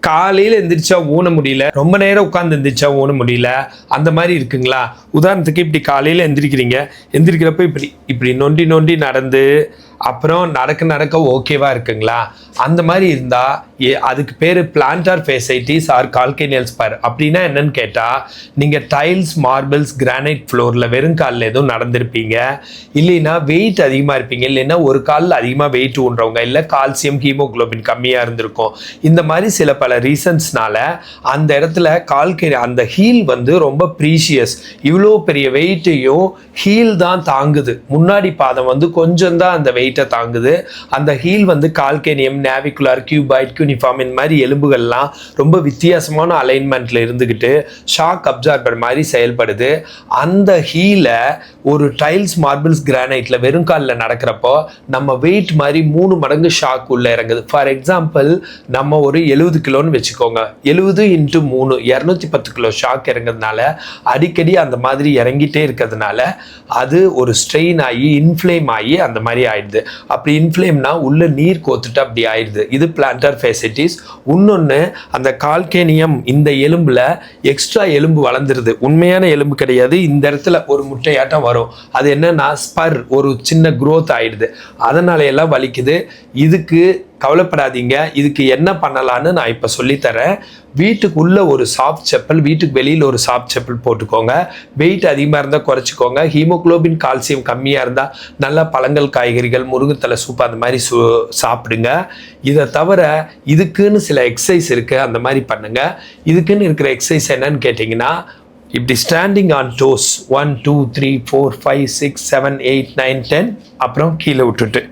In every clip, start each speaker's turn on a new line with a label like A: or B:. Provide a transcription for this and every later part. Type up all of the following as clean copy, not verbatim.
A: காலையில் எந்திரிச்சா ஊன முடியல, ரொம்ப நேரம் உட்காந்து எந்திரிச்சா ஊன முடியல, அந்த மாதிரி இருக்குங்களா? உதாரணத்துக்கு இப்படி காலையில் எந்திரிக்கிறீங்க, எந்திரிக்கிறப்ப இப்படி இப்படி நொண்டி நொண்டி நடந்து அப்புறம் நடக்க ஓகேவா இருக்குங்களா? அந்த மாதிரி இருந்தால் அதுக்கு பேர் பிளான்டார் ஃபேசைட்டிஸ் ஆர் கால்கேனியல் ஸ்பர். அப்படின்னா என்னன்னு கேட்டால், நீங்கள் டைல்ஸ், மார்பிள்ஸ், கிரானைட் ஃப்ளோரில் வெறும் காலில் எதுவும் நடந்திருப்பீங்க, இல்லைன்னா வெயிட் அதிகமாக இருப்பீங்க, இல்லைன்னா ஒரு காலில் அதிகமாக வெயிட் ஊன்றவங்க, இல்லை கால்சியம் ஹீமோக்ளோபின் கம்மியாக இருந்திருக்கும். இந்த மாதிரி சில பல ரீசன்ஸ்னால அந்த இடத்துல அந்த ஹீல் ரொம்ப ப்ரீஷியஸ். இவ்வளோ பெரிய வெயிட்டையும் ஹீல் தான் தாங்குது. முன்னாடி பாதம் கொஞ்சம் தான் அந்த வெயிட்டை தாங்குது. அந்த heel calcaneum, navicular, cuboid, uniform இந்த மாதிரி எலும்புகள்லாம் ரொம்ப வித்தியாசமான அலைன்மெண்ட்ல இருந்துக்கிட்டு ஷாக் அப்சார்பர் மாதிரி செயல்படுது. அந்த ஹீலை ஒரு டைல்ஸ், மார்பிள்ஸ், கிரானைட்ல வெறும் காலில் நடக்கிறப்போ நம்ம வெயிட் மாதிரி 3 மடங்கு ஷாக் உள்ள இறங்குது. ஃபார் எக்ஸாம்பிள், நம்ம ஒரு 70 கிலோன்னு வச்சுக்கோங்க, 70 × 3 210 கிலோ ஷாக் இறங்குறதுனால அடிக்கடி அந்த மாதிரி இறங்கிட்டே இருக்கிறதுனால அது ஒரு ஸ்ட்ரெயின் ஆகி இன்ஃப்ளேம் ஆகி அந்த மாதிரி ஆயிடுது. அப்படி இன்ஃப்ளேம்னா உள்ள நீர் கோத்துட்டு அப்படி ஆயிடுது. இது பிளான்டார் ஃபேசைட்டிஸ். இன்னொன்று, அந்த கால்கேனியம் இந்த எலும்புல எக்ஸ்ட்ரா எலும்பு வளர்ந்துருது. உண்மையான எலும்பு கிடையாது, இந்த இடத்துல ஒரு முட்டையாட்டம் வரும். அது என்னன்னா ஸ்பர், ஒரு சின்ன growth ஆயிடுது. அதனால எல்லாம் வலிக்குது. இதுக்கு கவலைப்படாதீங்க. இதுக்கு என்ன பண்ணலான்னு நான் இப்போ சொல்லித்தரேன். வீட்டுக்குள்ளே ஒரு சாஃப்ட் செப்பல், வீட்டுக்கு வெளியில் ஒரு சாஃப்ட் செப்பல் போட்டுக்கோங்க. வெயிட் அதிகமாக இருந்தால் குறைச்சிக்கோங்க. ஹீமோக்ளோபின், கால்சியம் கம்மியாக இருந்தால் நல்லா பழங்கள், காய்கறிகள், முருங்கைத்தலை சூப் அந்த மாதிரி சாப்பிடுங்க. இதை தவிர இதுக்குன்னு சில எக்ஸசைஸ் இருக்குது, அந்த மாதிரி பண்ணுங்கள். இதுக்குன்னு இருக்கிற எக்ஸசைஸ் என்னன்னு கேட்டிங்கன்னா, இப்படி ஸ்டாண்டிங் ஆன் டோஸ் 1 2 3 4 5 6 7 8 9 10 அப்புறம் கீழே விட்டுட்டு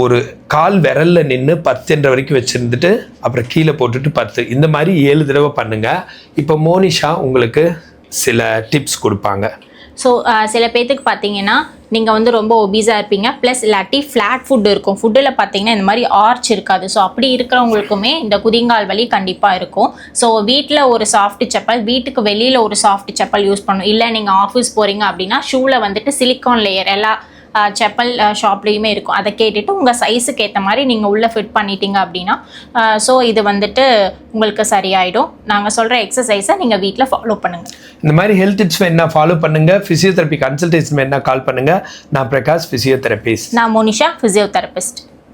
A: ஒரு கால் விரல்ல நின்று 10 என்ற வரைக்கும் வச்சுருந்துட்டு அப்புறம் கீழே போட்டுட்டு 10, இந்த மாதிரி 7 தடவை பண்ணுங்க. இப்போ மோனிஷா உங்களுக்கு சில டிப்ஸ் கொடுப்பாங்க.
B: ஸோ சில பேர்த்துக்கு பார்த்தீங்கன்னா, நீங்கள் ரொம்ப ஒபீஸாக இருப்பீங்க, ப்ளஸ் இல்லாட்டி ஃப்ளாட் ஃபுட் இருக்கும். ஃபுட்டில் பார்த்தீங்கன்னா இந்த மாதிரி ஆர்ச் இருக்காது. ஸோ அப்படி இருக்கிறவங்களுக்குமே இந்த குதிங்கால் வலி கண்டிப்பாக இருக்கும். ஸோ வீட்டில் ஒரு சாஃப்ட் செப்பல், வீட்டுக்கு வெளியில் ஒரு சாஃப்ட் செப்பல் யூஸ் பண்ணணும். இல்லை நீங்கள் ஆஃபீஸ் போகிறீங்க அப்படின்னா ஷூவில் சிலிக்கான் லேயர் எல்லா செப்பல் ஷாப்லேயுமே இருக்கும். அதை கேட்டுட்டு உங்கள் சைஸுக்கு ஏற்ற மாதிரி நீங்கள் உள்ளே ஃபிட் பண்ணிட்டீங்க அப்படின்னா ஸோ இது உங்களுக்கு சரியாயிடும். நாங்கள் சொல்கிற எக்ஸசைஸை நீங்கள் வீட்டில் ஃபாலோ பண்ணுங்கள்.
A: இந்த மாதிரி ஹெல்த் டிப்ஸ் என்ன ஃபாலோ பண்ணுங்கள். ஃபிசியோதெரப்பி கன்சல்டேஷன் என்ன கால் பண்ணுங்கள். நான் பிரகாஷ், ஃபிசியோதெரபிஸ்ட்.
B: நான் மோனிஷா, ஃபிசியோதெரபிஸ்ட்.